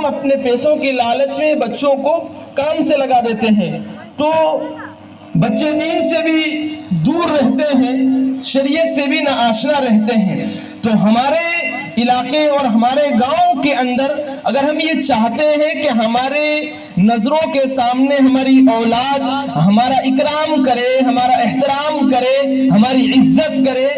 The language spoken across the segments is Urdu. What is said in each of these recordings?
ہم اپنے پیسوں کی لالچ میں بچوں کو کام سے لگا دیتے ہیں تو بچے دین سے بھی دور رہتے ہیں، شریعت سے بھی ناآشنا رہتے ہیں۔ تو ہمارے علاقے اور ہمارے گاؤں کے اندر اگر ہم یہ چاہتے ہیں کہ ہمارے نظروں کے سامنے ہماری اولاد ہمارا اکرام کرے، ہمارا احترام کرے، ہماری عزت کرے،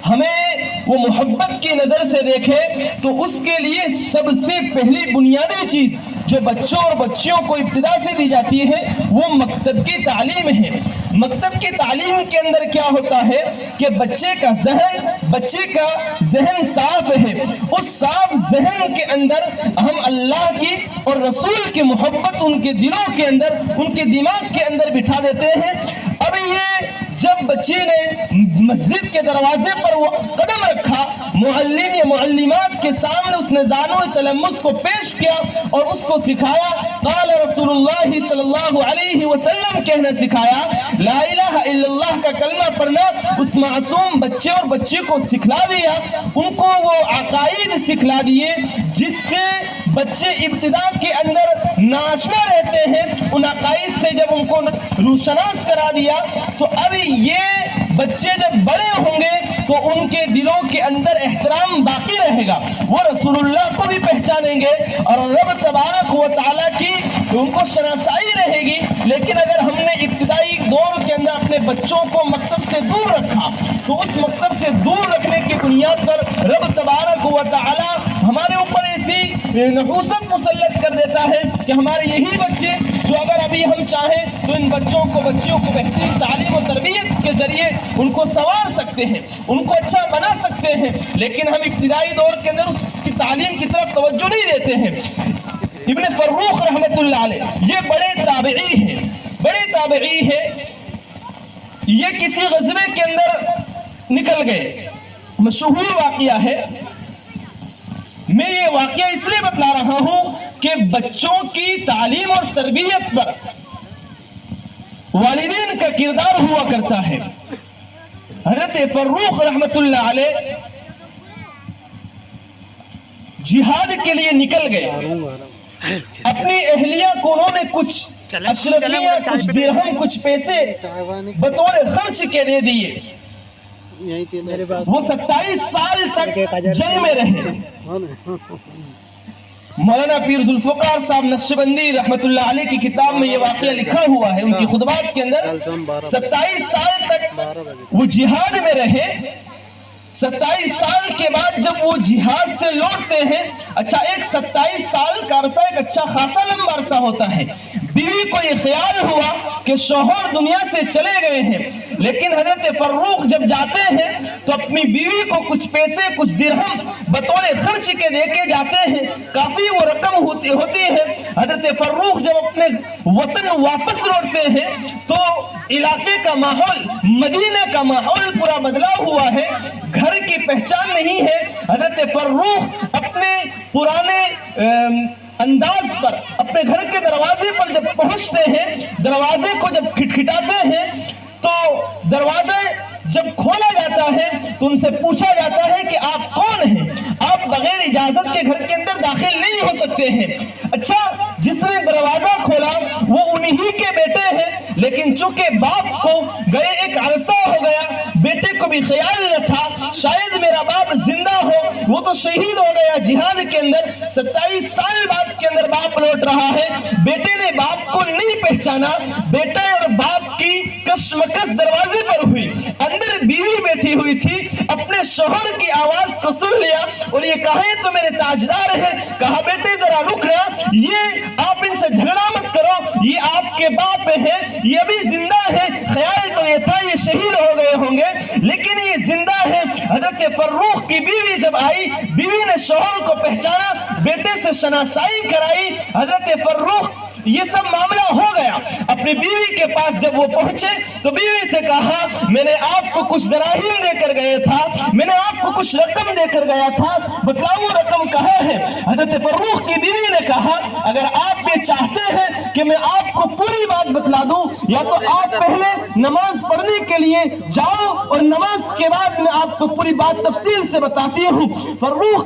ہمیں وہ محبت کی نظر سے دیکھے، تو اس کے لیے سب سے پہلی بنیادی چیز جو بچوں اور بچیوں کو ابتدا سے دی جاتی ہے وہ مکتب کی تعلیم ہے۔ مکتب کی تعلیم کے اندر کیا ہوتا ہے کہ بچے کا ذہن صاف ہے، اس صاف ذہن کے اندر ہم اللہ کی اور رسول کی محبت ان کے دلوں کے اندر، ان کے دماغ کے اندر بٹھا دیتے ہیں۔ اب یہ جب بچے نے مسجد کے دروازے پر وہ قدم رکھا، معلم یا معلمات کے سامنے اس نے زانو تلمس کو پیش کیا اور اس کو سکھایا، قال رسول اللہ صلی اللہ علیہ وسلم کہنا سکھایا، لا الہ الا اللہ کا کلمہ پڑھنا اس معصوم بچے اور بچی کو سکھلا دیا، ان کو وہ عقائد سکھلا دیے جس سے بچے ابتدا کے اندر ناشنا رہتے ہیں۔ ان عقائد سے جب ان کو روشناس کرا دیا تو اب یہ بچے جب بڑے ہوں گے تو ان کے دلوں کے اندر احترام باقی رہے گا، وہ رسول اللہ کو بھی پہچانیں گے اور رب تبارک و تعالیٰ کی ان کو شناسائی رہے گی۔ لیکن اگر ہم نے ابتدائی دور کے اندر اپنے بچوں کو مکتب سے دور رکھا تو اس مکتب سے دور رکھنے کی بنیاد پر رب تبارک و تعالیٰ ہمارے اوپر ایسی نحوست مسلط کر دیتا ہے کہ ہمارے یہی بچے جو اگر ابھی ہم چاہیں تو ان بچیوں کو بہترین تعلیم و تربیت کے ذریعے ان کو سنوار سکتے ہیں، ان کو اچھا بنا سکتے ہیں، لیکن ہم ابتدائی دور کے اندر اس کی تعلیم کی طرف توجہ نہیں دیتے ہیں۔ ابن فروخ رحمت اللہ علیہ یہ بڑے تابعی ہیں، یہ کسی غزوے کے اندر نکل گئے، مشہور واقعہ ہے۔ میں یہ واقعہ اس لیے بتلا رہا ہوں کہ بچوں کی تعلیم اور تربیت پر والدین کا کردار ہوا کرتا ہے۔ حضرت فروخ رحمت اللہ علیہ جہاد کے لیے نکل گئے، اپنی اہلیہ کو انہوں نے کچھ اشرفیہ، کچھ درہم، کچھ پیسے بطور خرچ کے دے دیے۔ وہ 27 سال تک جنگ میں رہے۔ مولانا پیر ذوالفقار صاحب نقشبندی رحمت اللہ علیہ کی کتاب میں یہ واقعہ لکھا ہوا ہے، ان کی خطبات کے اندر 27 سال تک وہ جہاد میں رہے۔ 27 سال کے بعد جب وہ جہاد سے لوٹتے ہیں، اچھا ایک 27 سال کا عرصہ ایک اچھا خاصا لمبا عرصہ ہوتا ہے۔ بیوی کو یہ خیال ہوا کہ شوہر دنیا سے چلے گئے ہیں، لیکن حضرت فروخ جب جاتے ہیں تو اپنی بیوی کو کچھ پیسے، کچھ درہم بطور خرچ کے دے کے جاتے ہیں، کافی وہ رقم ہوتی ہے۔ حضرت فروخ جب اپنے وطن واپس لوٹتے ہیں تو علاقے کا ماحول، مدینہ کا ماحول پورا بدلا ہوا ہے، گھر کی پہچان نہیں ہے۔ حضرت فروخ اپنے پرانے انداز پر اپنے گھر کے دروازے پر جب پہنچتے ہیں، دروازے کو جب کھٹکھٹاتے ہیں تو دروازہ جب کھولا جاتا ہے تو ان سے پوچھا جاتا ہے کہ آپ کون ہیں؟ آپ بغیر اجازت کے گھر کے اندر داخل نہیں ہو سکتے ہیں۔ اچھا جس نے دروازہ کھولا وہ انہی کے بیٹے ہیں، لیکن چونکہ باپ کو گئے ایک عرصہ ہو گیا، بیٹے کو بھی خیال نہ تھا شاید میرا باپ زندہ ہو، وہ تو شہید ہو گیا جہاد کے اندر۔ 27 سال بعد کے اندر باپ لوٹ رہا ہے، بیٹے نے باپ کو نہیں پہچانا۔ بیٹا اور باپ کی کشمکش دروازے پر ہوئی، اندر بیوی بیٹھی ہوئی تھی، اپنے شوہر کی آواز کو سن لیا اور یہ کہا یہ تو میرے تاجدار ہیں۔ کہا بیٹے ذرا رکنا، یہ آپ ان سے جھگڑا مت کرو، یہ آپ کے باپ ہیں، یہ ابھی زندہ ہے۔ خیال تو یہ تھا یہ شہید ہو گئے ہوں گے، لیکن یہ زندہ ہے۔ حضرت فروخ کی بیوی جب آئی، بیوی نے شوہر کو پہچانا، بیٹے سے شناسائی کرائی۔ حضرت فروخ یہ سب معاملہ ہو گیا، اپنی بیوی کے پاس جب وہ پہنچے تو بیوی سے کہا میں نے آپ کو کچھ دراہیم دے کر گیا تھا، میں نے آپ کو کچھ رقم دے کر گیا تھا، بتلاؤ وہ رقم کہاں ہے؟ حضرت فروخ کی بیوی نے کہا اگر آپ یہ چاہتے ہیں کہ میں آپ کو پوری بات بتلا دوں، یا تو آپ پہلے نماز پڑھنے کے لیے جاؤ اور نماز کے بعد میں آپ کو پوری بات تفصیل سے بتاتی ہوں۔ فروخ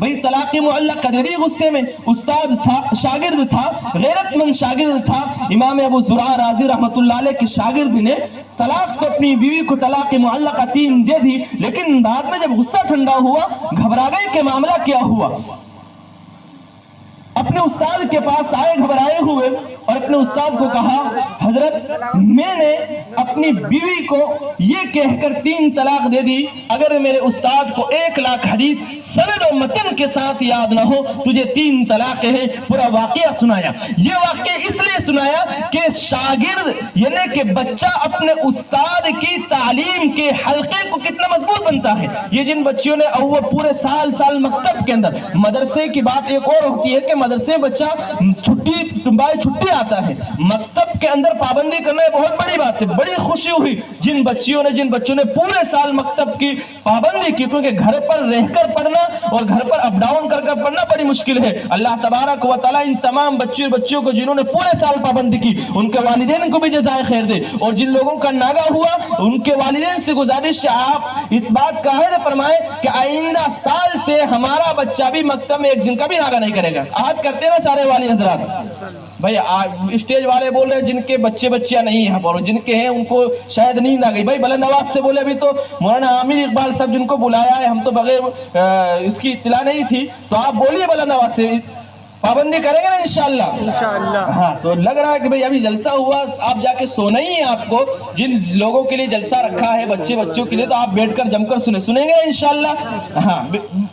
بھئی طلاق معلقہ دے دی غصے میں. استاد تھا، شاگرد تھا، غیرت مند شاگرد تھا. امام ابو زرعہ رازی رحمت اللہ علیہ کے شاگرد نے طلاق تو اپنی بیوی کو طلاق معلقہ 3 دے دی، لیکن بعد میں جب غصہ ٹھنڈا ہوا گھبرا گئے کہ معاملہ کیا ہوا. اپنے استاد کے پاس آئے گھبرائے ہوئے اور اپنے استاد کو کہا حضرت میں نے اپنی بیوی کو یہ کہہ کر 3 طلاق دے دی، اگر میرے استاد کو 1 لاکھ حدیث سند و متن کے ساتھ یاد نہ ہو تجھے 3 طلاقیں ہیں. پورا واقعہ سنایا. یہ واقعہ اس لیے سنایا کہ شاگرد یعنی کہ بچہ اپنے استاد کی تعلیم کے حلقے کو کتنا مضبوط بنتا ہے. یہ جن بچیوں نے اول پورے سال مکتب کے اندر، مدرسے کی بات ایک اور ہوتی ہے کہ مدرسے بچہ چھٹی آتا ہے، مکتب کے اندر پابندی کرنا بہت بڑی بات ہے. بڑی خوشی ہوئی جن بچوں نے پورے سال مکتب کی پابندی کی، کیونکہ گھر پر رہ کر پڑھنا اور گھر پر اپ ڈاؤن کر کر پڑھنا بڑی مشکل ہے. اللہ تبارک و تعالیٰ ان تمام بچیوں کو جنہوں نے پورے سال پابندی کی ان کے والدین کو بھی جزائے خیر دے، اور جن لوگوں کا ناغہ ہوا ان کے والدین سے گزارش آپ اس بات کا عہد فرمائیں کہ آئندہ سال سے ہمارا بچہ بھی مکتب میں 1 دن کا بھی ناغہ نہیں کرے گا. آج کرتے نا سارے والی حضرات. بھائی اسٹیج والے بول رہے ہیں جن کے بچیاں نہیں ہیں اور جن کے ہیں ان کو شاید نیند آ گئی. بھائی بلند آواز سے بولے. ابھی تو مولانا عامر اقبال صاحب جن کو بلایا ہے ہم تو بغیر اس کی اطلاع نہیں تھی، تو آپ بولیے بلند آواز سے. پابندی کریں گے نا انشاءاللہ. ہاں تو لگ رہا ہے کہ بھئی ابھی جلسہ ہوا، آپ جا کے سونا ہی ہے آپ کو. جن لوگوں کے لیے جلسہ رکھا ہے بچوں کے لیے تو آپ بیٹھ کر جم کر سنیں گے انشاءاللہ. ہاں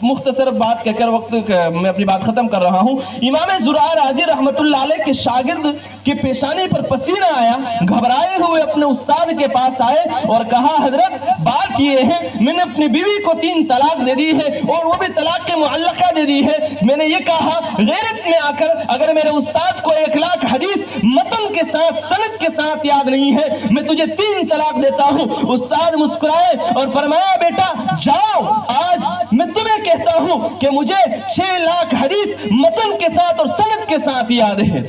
مختصر بات کہہ کر وقت میں اپنی بات ختم کر رہا ہوں. امام زرعہ رازی رحمت اللہ علیہ کے شاگرد کی پیشانی پر پسینہ آیا، گھبرائے ہوئے اپنے استاد کے پاس آئے اور کہا حضرت بات یہ ہے میں نے اپنی بیوی کو 3 طلاق دے دی ہے اور وہ بھی طلاق معلقہ دے دی ہے. میں نے یہ کہا غیرت میں آ کر اگر میرے استاد کو 1 لاکھ حدیث متن کے ساتھ سند کے ساتھ یاد نہیں ہے میں تجھے 3 طلاق دیتا ہوں. استاد مسکرائے اور فرمایا بیٹا جاؤ، آج میں تمہیں کہتا ہوں کہ مجھے 6 لاکھ حدیث متن کے ساتھ اور سند کے ساتھ یاد ہے.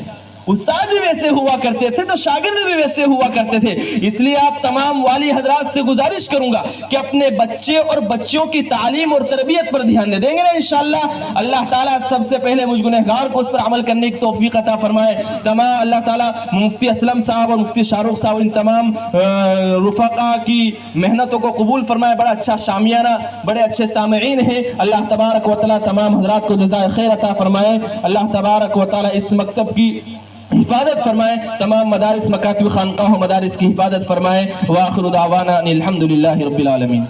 استاد بھی ویسے ہوا کرتے تھے تو شاگرد بھی ویسے ہوا کرتے تھے. اس لیے آپ تمام والی حضرات سے گزارش کروں گا کہ اپنے بچے اور بچوں کی تعلیم اور تربیت پر دھیان دیں گے نا انشاءاللہ. اللہ تعالیٰ سب سے پہلے مجھ گنہگار کو اس پر عمل کرنے کی توفیق عطا فرمائے. تمام اللہ تعالیٰ مفتی اسلم صاحب اور مفتی شاہ رخ صاحب ان تمام رفقا کی محنتوں کو قبول فرمائے. بڑا اچھا شامیانہ، بڑے اچھے سامعین ہیں. اللہ تبارک و تعالیٰ تمام حضرات کو جزائے خیر عطا فرمائے. اللہ تبارک و تعالیٰ اس مکتب کی حفاظت فرمائے، تمام مدارس مکاتب خانقاہ و مدارس کی حفاظت فرمائے. وآخر دعوانا الحمدللہ رب العالمین.